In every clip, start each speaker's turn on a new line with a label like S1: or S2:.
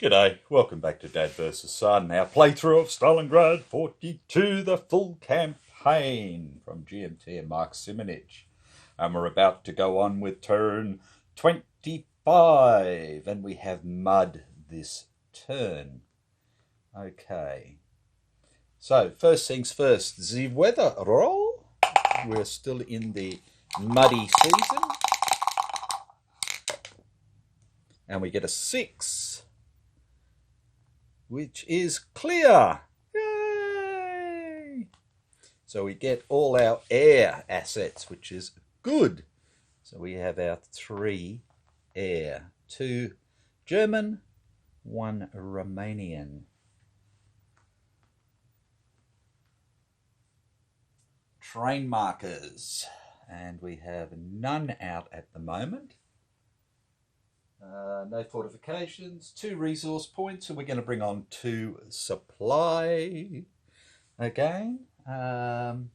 S1: G'day, welcome back to Dad vs Son, our playthrough of Stalingrad 42, the full campaign from GMT and Mark Simonich. And we're about to go on with turn 25, and we have mud this turn. Okay, so first things first, the weather roll. We're still in the muddy season. And we get a 6. Which is clear. Yay! So we get all our air assets, which is good. So we have our 3 air, 2 German, 1 Romanian. Train markers, and we have none out at the moment. No fortifications, 2 resource points, and we're going to bring on 2 supply again. Now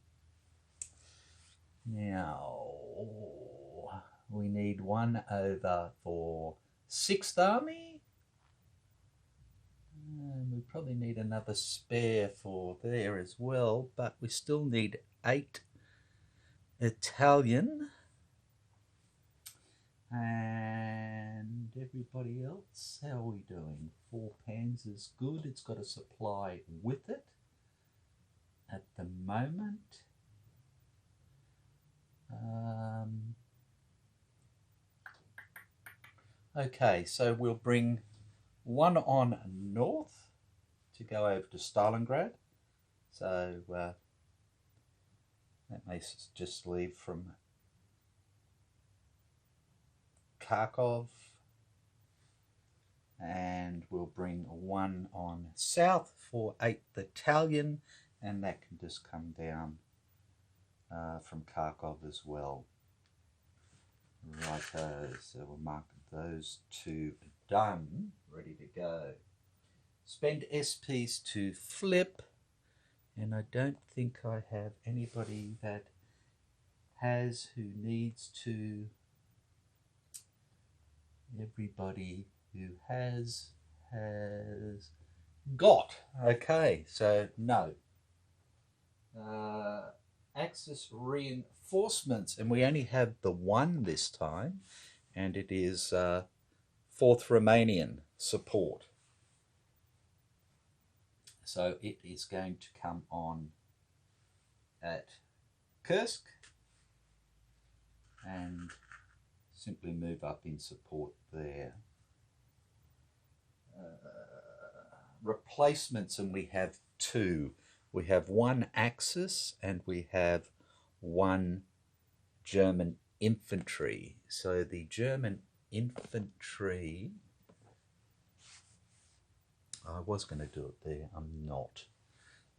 S1: we need 1 over for 6th Army. We probably need another spare for there as well, but we still need 8 Italian. And everybody else, how are we doing? 4 Panzers good. It's got a supply with it at the moment. Okay, so we'll bring 1 on north to go over to Stalingrad. So that may just leave from Kharkov, and we'll bring 1 on south for 8th Battalion, and that can just come down from Kharkov as well. Righto, so we'll mark those 2 done, ready to go. Spend SPs to flip, and I don't think I have anybody that has who needs to. Everybody who has got. Okay, so no. Axis reinforcements, and we only have the 1 this time, and it is 4th Romanian support. So it is going to come on at Kursk and simply move up in support there. Replacements, and we have 2. We have 1 Axis and we have 1 German infantry. So the German infantry, I was going to do it there, I'm not.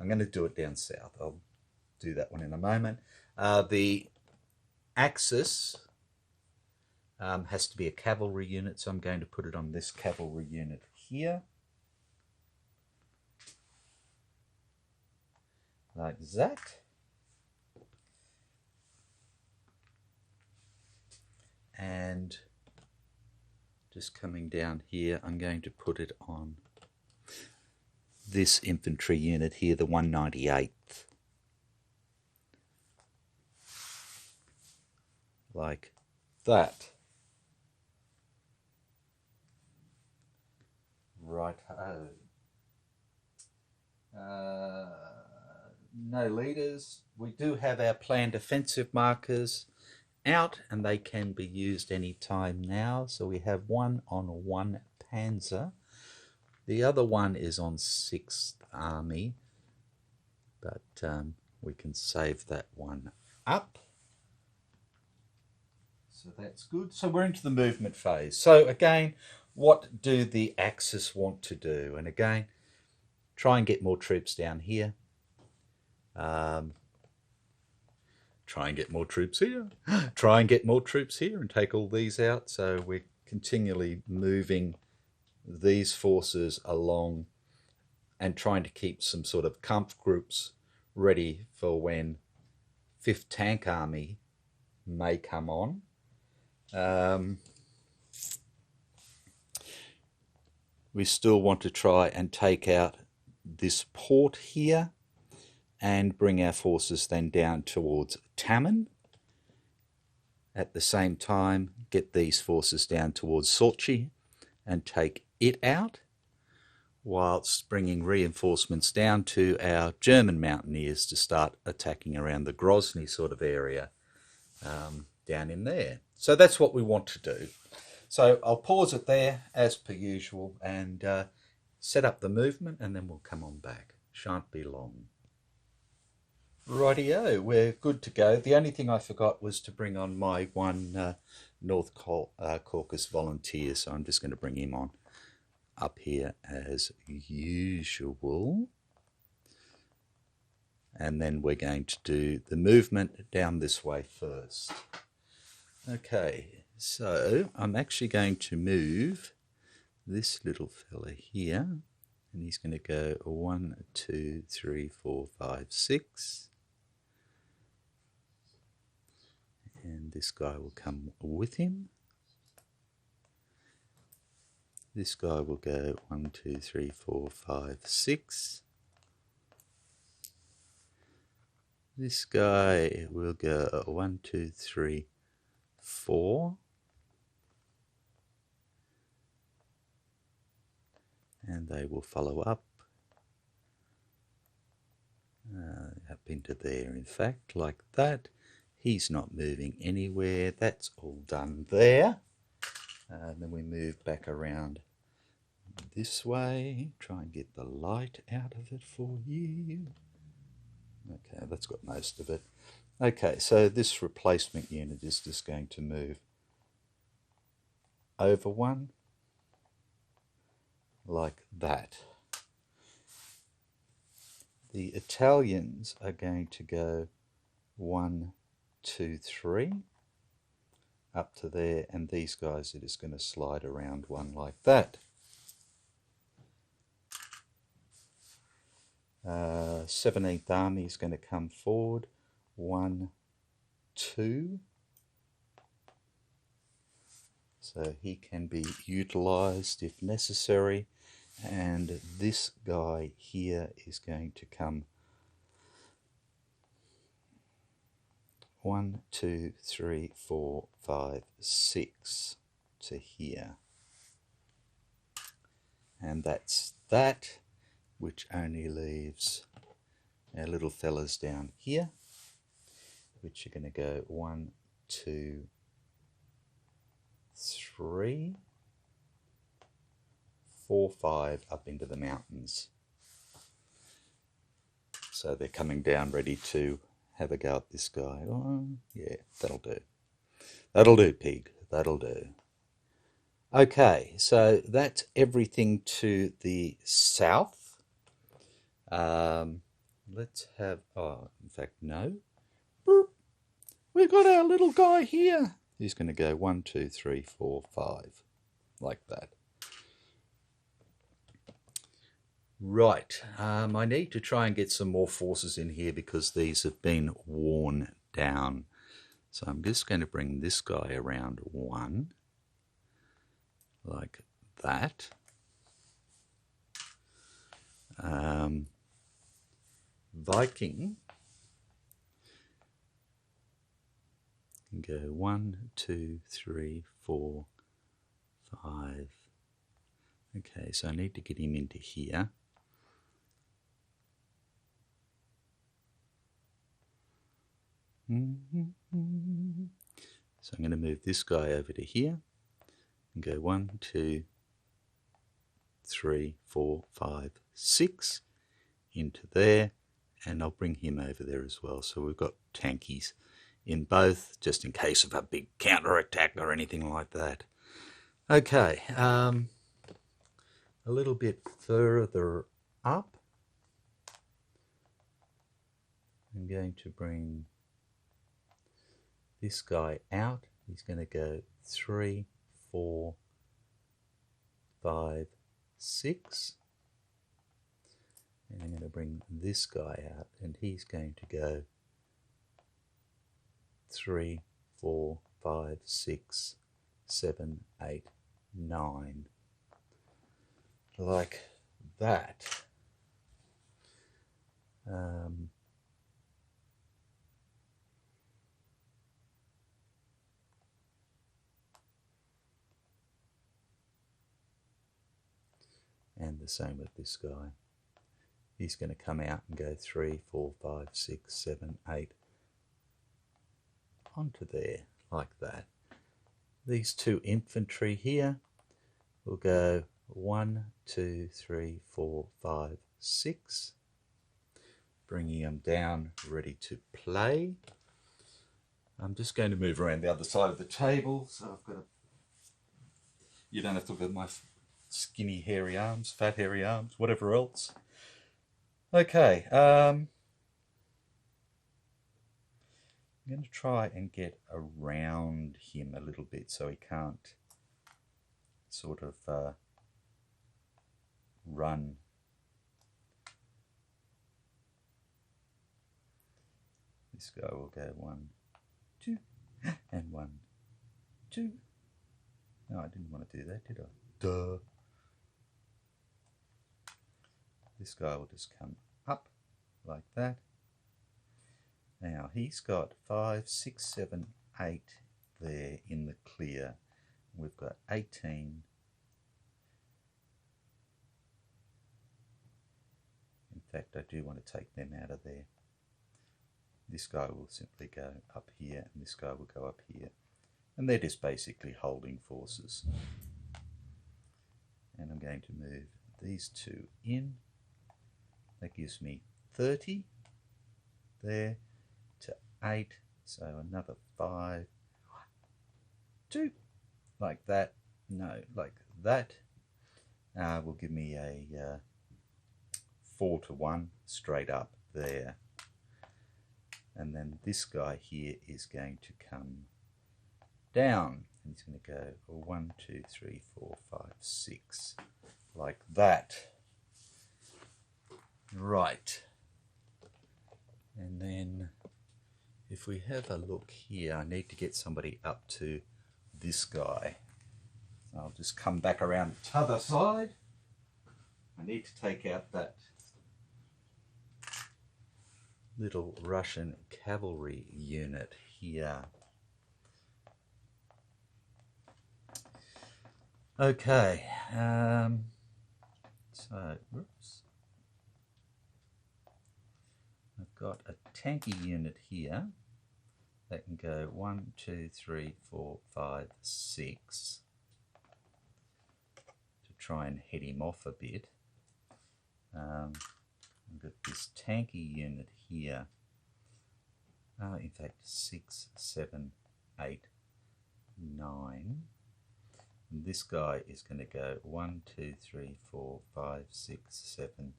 S1: I'm going to do it down south. I'll do that one in a moment. The Axis has to be a cavalry unit, so I'm going to put it on this cavalry unit here. Like that. And just coming down here, I'm going to put it on this infantry unit here, the 198th. Like that. Righto. No leaders. We do have our planned offensive markers out, and they can be used any time now. So we have 1 on 1 Panzer. The other one is on 6th Army, but we can save that one up. So that's good. So we're into the movement phase. So again, what do the Axis want to do? And again, try and get more troops down here. Try try and get more troops here, try and get more troops here and take all these out. So we're continually moving these forces along and trying to keep some sort of Kampf groups ready for when 5th Tank Army may come on. We still want to try and take out this port here and bring our forces then down towards Taman. At the same time, get these forces down towards Sochi and take it out, whilst bringing reinforcements down to our German mountaineers to start attacking around the Grozny sort of area down in there. So that's what we want to do. So I'll pause it there as per usual and set up the movement, and then we'll come on back. Shan't be long. Rightio, we're good to go. The only thing I forgot was to bring on my one North Caucasus volunteer, so I'm just going to bring him on up here as usual. And then we're going to do the movement down this way first. Okay, so I'm actually going to move this little fella here, and he's going to go 1, 2, 3, 4, 5, 6. And this guy will come with him. This guy will go 1, 2, 3, 4, 5, 6. This guy will go 1, 2, 3, 4. And they will follow up into there, in fact, like that. He's not moving anywhere. That's all done there. Then we move back around this way. Try and get the light out of it for you. Okay, that's got most of it. Okay, so this replacement unit is just going to move over one, like that. The Italians are going to go 1, 2, 3 up to there, and these guys are just going to slide around one like that. 17th Army is going to come forward 1, 2, so he can be utilized if necessary, and this guy here is going to come 1, 2, 3, 4, 5, 6 to here. And that's that, which only leaves our little fellas down here, which are going to go 1, 2, 3, 4, 5 up into the mountains. So they're coming down ready to have a go at this guy. Oh, yeah, that'll do. That'll do, pig. That'll do. Okay, so that's everything to the south. Let's have... Oh, in fact, no. Boop. We've got our little guy here. He's going to go 1, 2, 3, 4, 5. Like that. Right, I need to try and get some more forces in here because these have been worn down. So I'm just going to bring this guy around 1, like that. Viking can go 1, 2, 3, 4, 5. Okay, so I need to get him into here. So I'm going to move this guy over to here and go 1, 2, 3, 4, 5, 6 into there, and I'll bring him over there as well. So we've got tankies in both, just in case of a big counter-attack or anything like that. Okay, a little bit further up, I'm going to bring this guy out. He's going to go 3, 4, 5, 6. And I'm going to bring this guy out, and he's going to go 3, 4, 5, 6, 7, 8, 9. Like that. And the same with this guy. He's going to come out and go 3, 4, 5, 6, 7, 8 onto there, like that. These two infantry here will go 1, 2, 3, 4, 5, 6, bringing them down, ready to play. I'm just going to move around the other side of the table, so I've got you don't have to look at my skinny hairy arms, fat hairy arms, whatever else. Okay, I'm going to try and get around him a little bit so he can't sort of run. This guy will go 1, 2, and 1, 2. No, I didn't want to do that, did I? Duh. This guy will just come up like that. Now he's got 5, 6, 7, 8 there in the clear. We've got 18. In fact, I do want to take them out of there. This guy will simply go up here, and this guy will go up here. And they're just basically holding forces. And I'm going to move these two in. That gives me 30 there to 8, so another 5, 2, like that. No, like that. Will give me a 4 to 1 straight up there. And then this guy here is going to come down. And he's going to go 1, 2, 3, 4, 5, 6, like that. Right. And then if we have a look here, I need to get somebody up to this guy. I'll just come back around the t'other side. I need to take out that little Russian cavalry unit here. Okay, so, whoops. I've got a tanky unit here that can go 1, 2, 3, 4, 5, 6 to try and head him off a bit. I've got this tanky unit here. In fact, 6, 7, 8, 9. And this guy is going to go 1, 2, 3, 4, 5, 6, 7,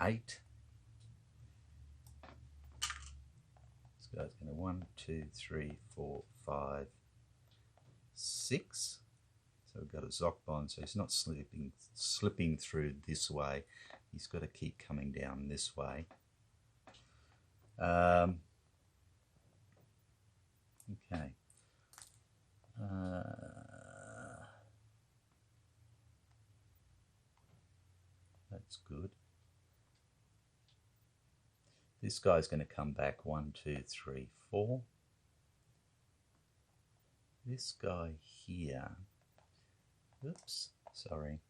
S1: 8. This guy's going to 1, 2, 3, 4, 5, 6. So we've got a Zockbond, so he's not slipping through this way. He's got to keep coming down this way. Okay. That's good. This guy's going to come back 1, 2, 3, 4. This guy here, oops, sorry.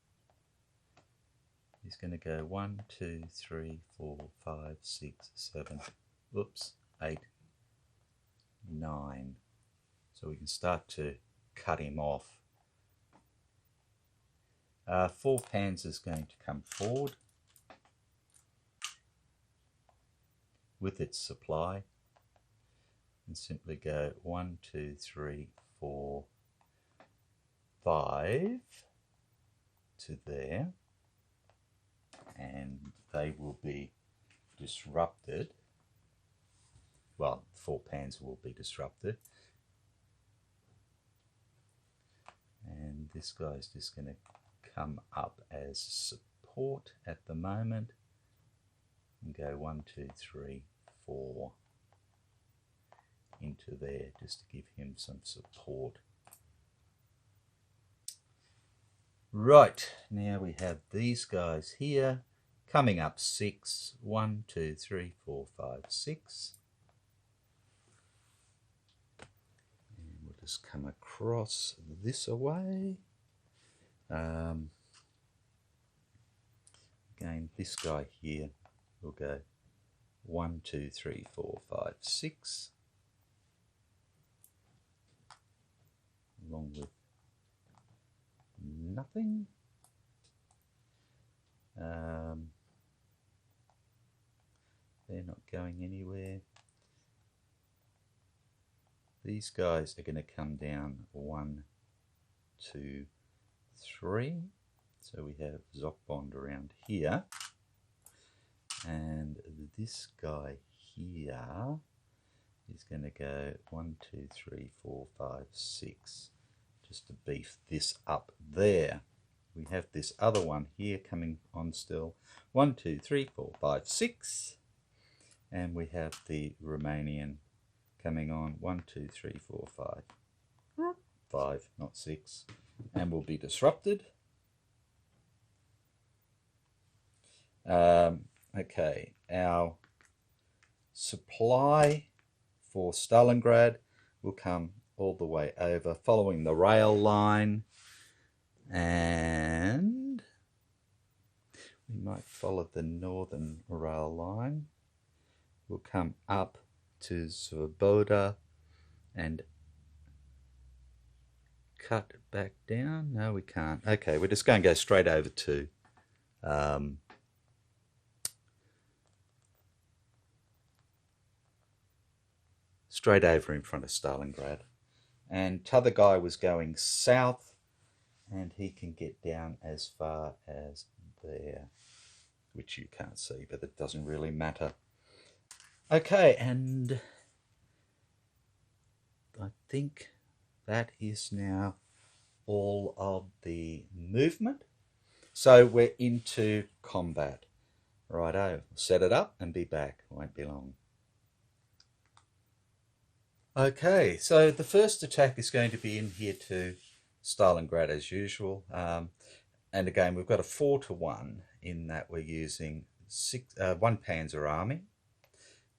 S1: He's going to go 1, 2, 3, 4, 5, 6, 7, oops, 8, 9. So we can start to cut him off. 4 Panzer's going to come forward with its supply and simply go 1, 2, 3, 4, 5 to there, and they will be disrupted. Well, 4 Panzer will be disrupted. And this guy is just going to come up as support at the moment and go 1, 2, 3, 4 into there just to give him some support. Right, now we have these guys here coming up 6, 1, 2, 3, 4, 5, 6. And we'll just come across this away. Again, this guy here will go 1, 2, 3, 4, 5, 6. Along with nothing. They're not going anywhere. These guys are going to come down 1, 2, 3. So we have Zockbond around here. And this guy here is going to go 1, 2, 3, 4, 5, 6. Just to beef this up there. We have this other one here coming on still. 1, 2, 3, 4, 5, 6. And we have the Romanian coming on 1, 2, 3, 4, 5. 5, not 6. And will be disrupted. Okay, our supply for Stalingrad will come all the way over following the rail line, and we might follow the northern rail line. We'll come up to Svoboda and cut back down. No, we can't. Okay, we're just going to go straight over to straight over in front of Stalingrad. And t'other guy was going south, and he can get down as far as there, which you can't see, but it doesn't really matter. Okay, and I think that is now all of the movement. So we're into combat. Righto, set it up and be back. Won't be long. Okay, so the first attack is going to be in here to Stalingrad as usual. And again, we've got a 4-to-1 in that we're using 1 Panzer Army,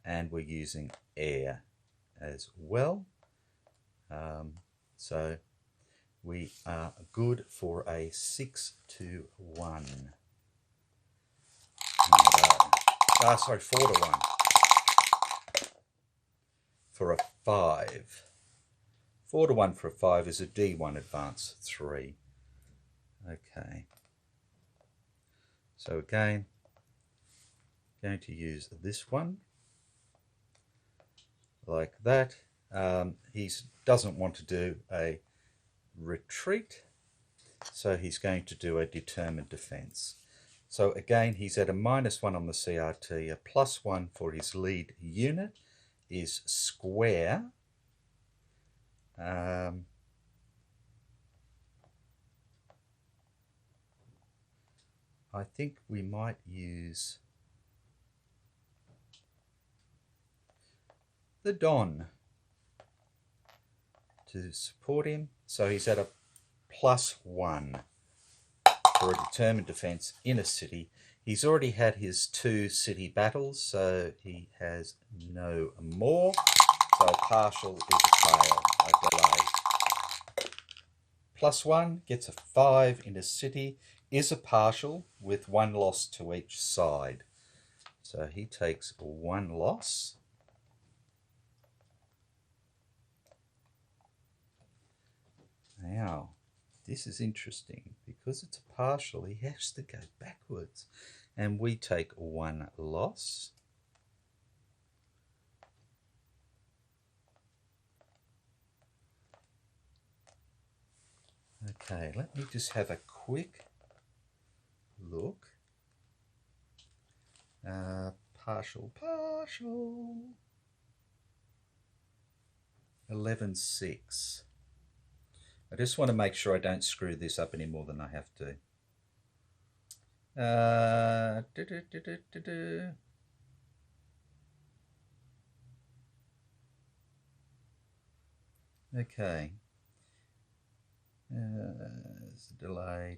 S1: and we're using air as well. So we are good for a 6-to-1. Sorry, 4-to-1. For a 5. 4-to-1 for a 5 is a D1 advance 3. Okay. So again, going to use this one like that. He doesn't want to do a retreat, so he's going to do a determined defense. So again, he's at a -1 on the CRT, a +1 for his lead unit is square. I think we might use the Don to support him. So he's at a +1 for a determined defense in a city. He's already had his 2 city battles, so he has no more. So partial is a fail, a delay. +1 gets a 5 in a city, is a partial with 1 loss to each side. So he takes 1 loss. Now, this is interesting because it's a partial. He has to go backwards, and we take 1 loss. Okay, let me just have a quick look. Partial. 11-6. I just want to make sure I don't screw this up any more than I have to. Okay. There's a delay.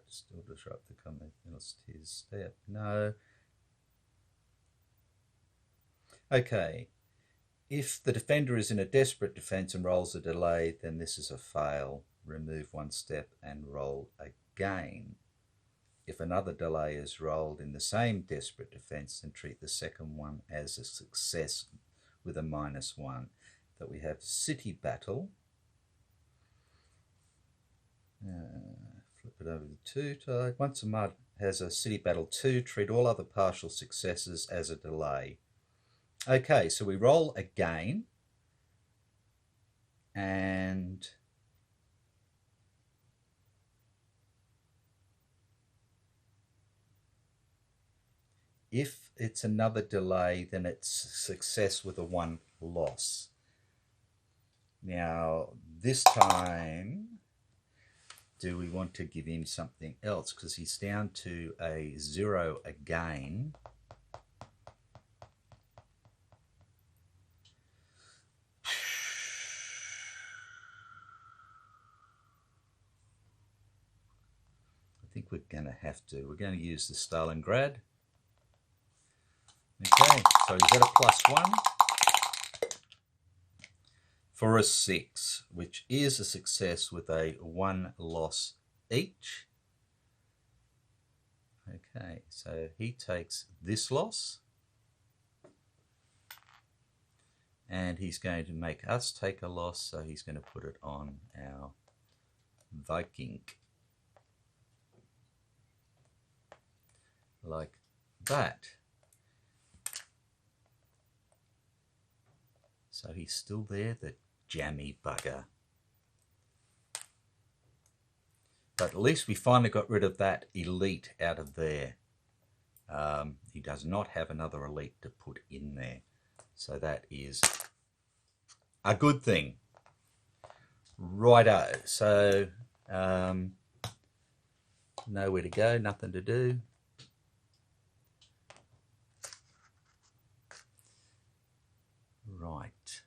S1: Still disrupt the comments. His step. No. Okay. If the defender is in a desperate defense and rolls a delay, then this is a fail. Remove one step and roll again. If another delay is rolled in the same desperate defense, then treat the second one as a success with a -1. That we have city battle. Flip it over to 2 tide. Once a mud has a city battle 2, treat all other partial successes as a delay. Okay, so we roll again, and if it's another delay, then it's success with a 1 loss. Now, this time, do we want to give him something else? Because he's down to a 0 again. I think we're going to have to. We're going to use the Stalingrad. Okay, so he's at a +1 for a 6, which is a success with a 1 loss each. Okay, so he takes this loss, and he's going to make us take a loss, so he's going to put it on our Viking. Like that. So he's still there, the jammy bugger. But at least we finally got rid of that elite out of there. He does not have another elite to put in there. So that is a good thing. Righto. So nowhere to go, nothing to do. Right.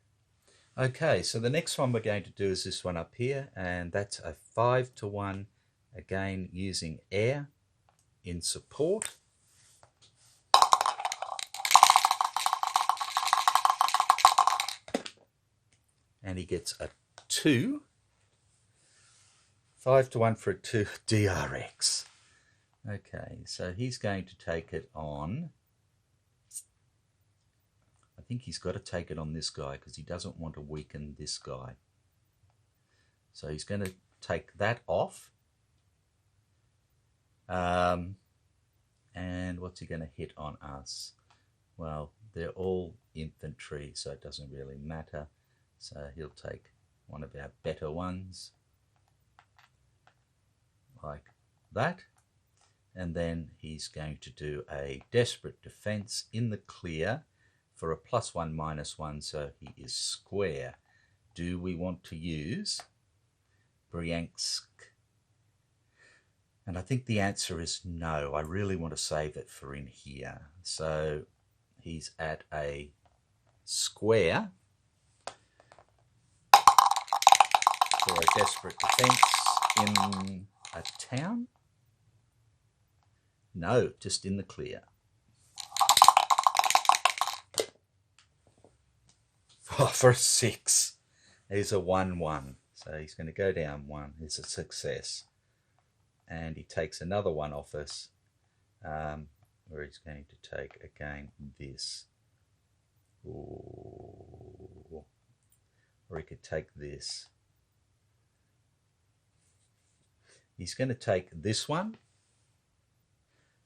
S1: Okay, so the next one we're going to do is this one up here, and that's a 5-1, again using air in support. And he gets a 2. 5-1 for a 2 DRX. Okay, so he's going to take it on. I think he's got to take it on this guy because he doesn't want to weaken this guy. So he's going to take that off. And what's he going to hit on us? Well, they're all infantry, so it doesn't really matter. So he'll take one of our better ones, like that. And then he's going to do a desperate defense in the clear for a +1 -1, so he is square. Do we want to use Bryansk? And I think the answer is no. I really want to save it for in here. So he's at a square for a desperate defense in a town. No, just in the clear. Oh, for a 6. He's a 1-1. So he's going to go down 1. It's a success. And he takes another one off us, where he's going to take, again, this. Ooh. Or he could take this. He's going to take this one,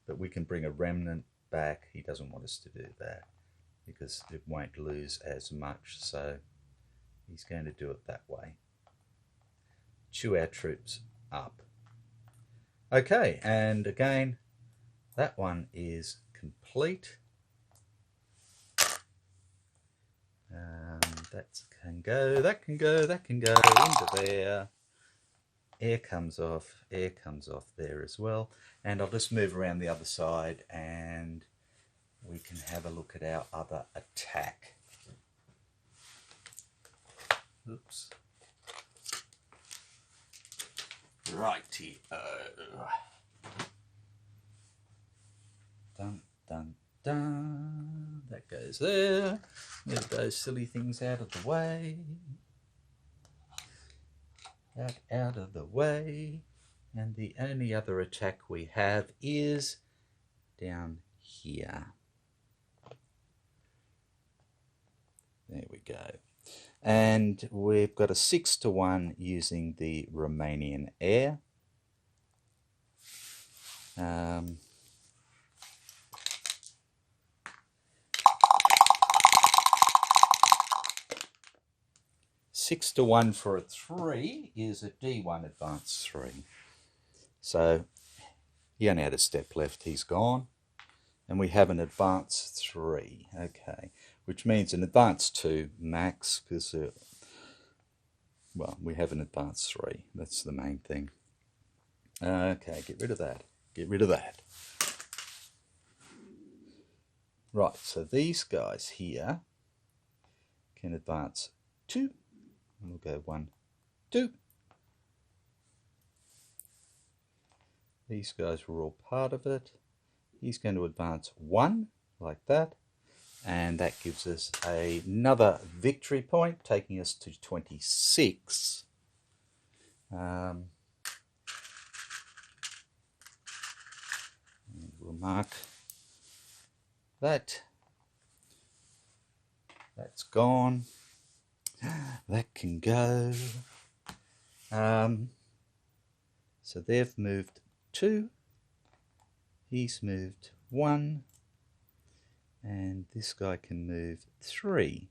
S1: but we can bring a remnant back. He doesn't want us to do that because it won't lose as much, so he's going to do it that way. Chew our troops up. Okay, and again, that one is complete. That can go, that can go, that can go into there. Air comes off there as well. And I'll just move around the other side and we can have a look at our other attack. Oops. Righty-o. Dun, dun, dun. That goes there. Move those silly things out of the way. Out of the way. And the only other attack we have is down here. There we go. And we've got a 6-to-1 using the Romanian air. 6-to-1 for a 3 is a D1 advance 3. So he only had a step left, he's gone. And we have an advance 3, okay, which means an advance 2 max, because, well, we have an advance 3. That's the main thing. Okay, get rid of that. Get rid of that. Right, so these guys here can advance 2. We'll go 1, 2. These guys were all part of it. He's going to advance 1, like that. And that gives us another victory point, taking us to 26. And we'll mark that. That's gone. That can go. So they've moved 2. He's moved 1. And this guy can move 3.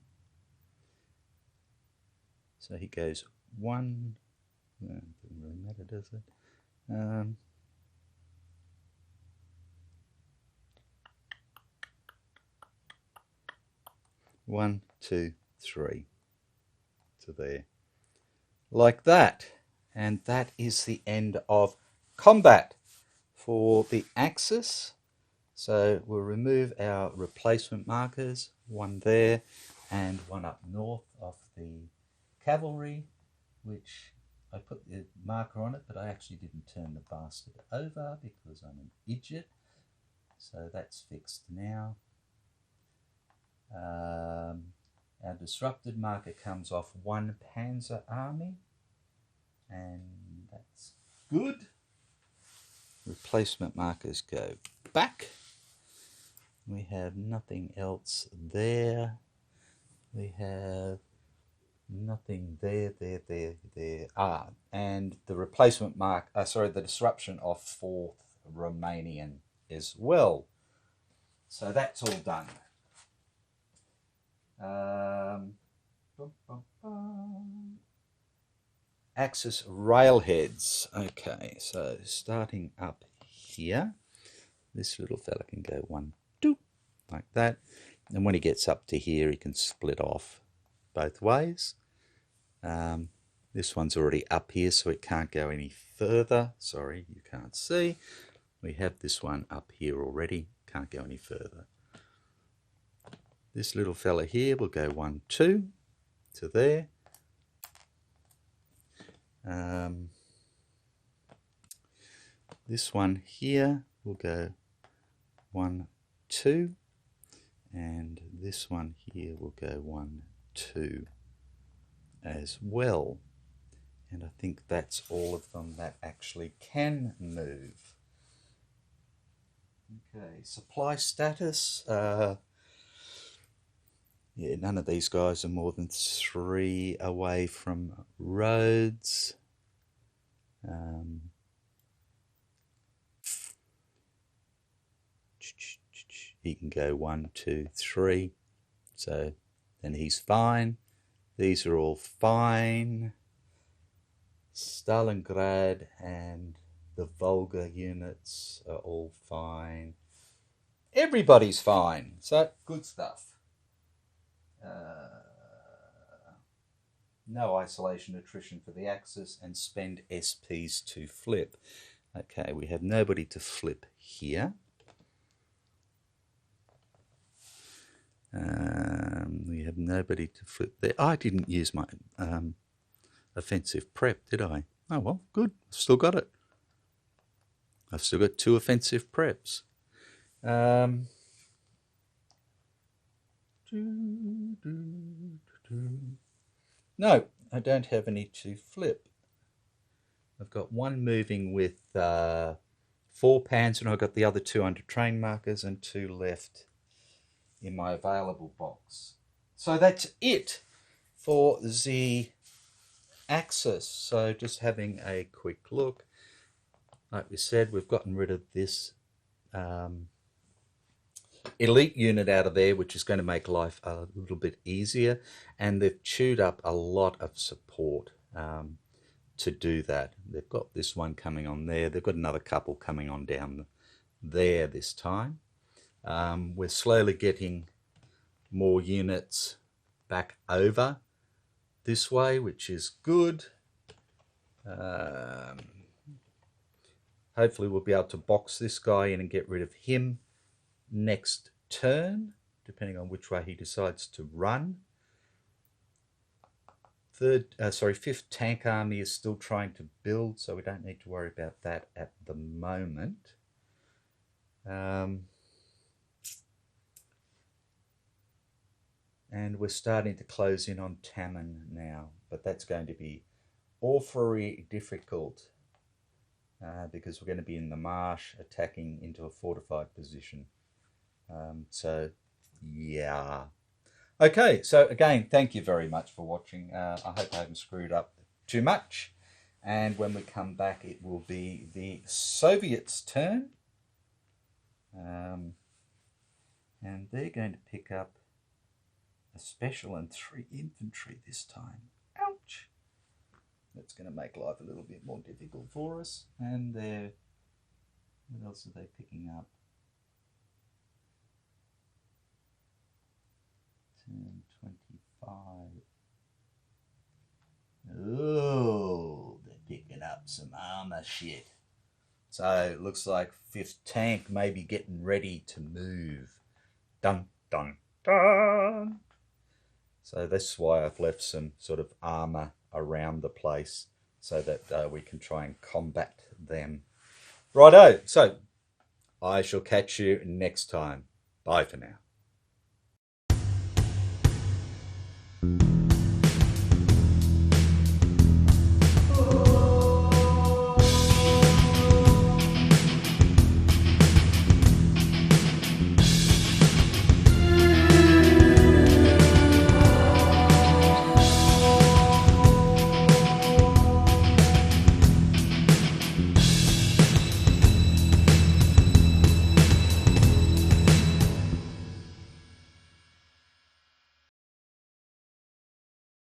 S1: So he goes 1. No, it doesn't really matter, does it? 1, 2, 3 to there, like that. And that is the end of combat for the Axis. So we'll remove our replacement markers, one there and one up north of the cavalry, which I put the marker on it, but I actually didn't turn the bastard over because I'm an idiot. So that's fixed now. Our disrupted marker comes off 1 Panzer Army, and that's good. Replacement markers go back. We have nothing else there. We have nothing there. And the replacement mark, the disruption of 4th Romanian as well. So that's all done. Axis railheads. Okay, so starting up here, this little fella can go 1, 2, like that. And when he gets up to here, he can split off both ways. This one's already up here, so it can't go any further. Sorry, you can't see. We have this one up here already, can't go any further. This little fella here will go 1, 2 to there. This one here will go 1, 2, and this one here will go 1, 2 as well. And I think that's all of them that actually can move. Okay, supply status. Yeah, none of these guys are more than 3 away from roads. He can go 1, 2, 3. So then he's fine. These are all fine. Stalingrad and the Volga units are all fine. Everybody's fine. So good stuff. no isolation attrition for the Axis, and spend SPs to flip. Okay, we have nobody to flip here. We have nobody to flip there. I didn't use my offensive prep, did I? Oh well, good. I've still got it. I've still got 2 offensive preps. No, I don't have any to flip. I've got 1 moving with 4 pans, and I've got the other 2 under train markers and 2 left in my available box. So that's it for the Axis. So just having a quick look. Like we said, we've gotten rid of this elite unit out of there, which is going to make life a little bit easier, and they've chewed up a lot of support to do that. They've got this one coming on there. They've got another couple coming on down there this time. We're slowly getting more units back over this way, which is good. Hopefully we'll be able to box this guy in and get rid of him next turn, depending on which way he decides to run. 5th Tank Army is still trying to build, so we don't need to worry about that at the moment. And we're starting to close in on Tammen now, but that's going to be awfully difficult because we're going to be in the marsh attacking into a fortified position. So, yeah. Okay, so again, thank you very much for watching. I hope I haven't screwed up too much. And when we come back, it will be the Soviets' turn. And they're going to pick up a special and 3 infantry this time. Ouch! That's going to make life a little bit more difficult for us. And what else are they picking up? 10, 25. Oh, they're picking up some armor shit. So it looks like 5th Tank may be getting ready to move. Dun, dun, dun. So that's why I've left some sort of armor around the place so that we can try and combat them. Righto, so I shall catch you next time. Bye for now.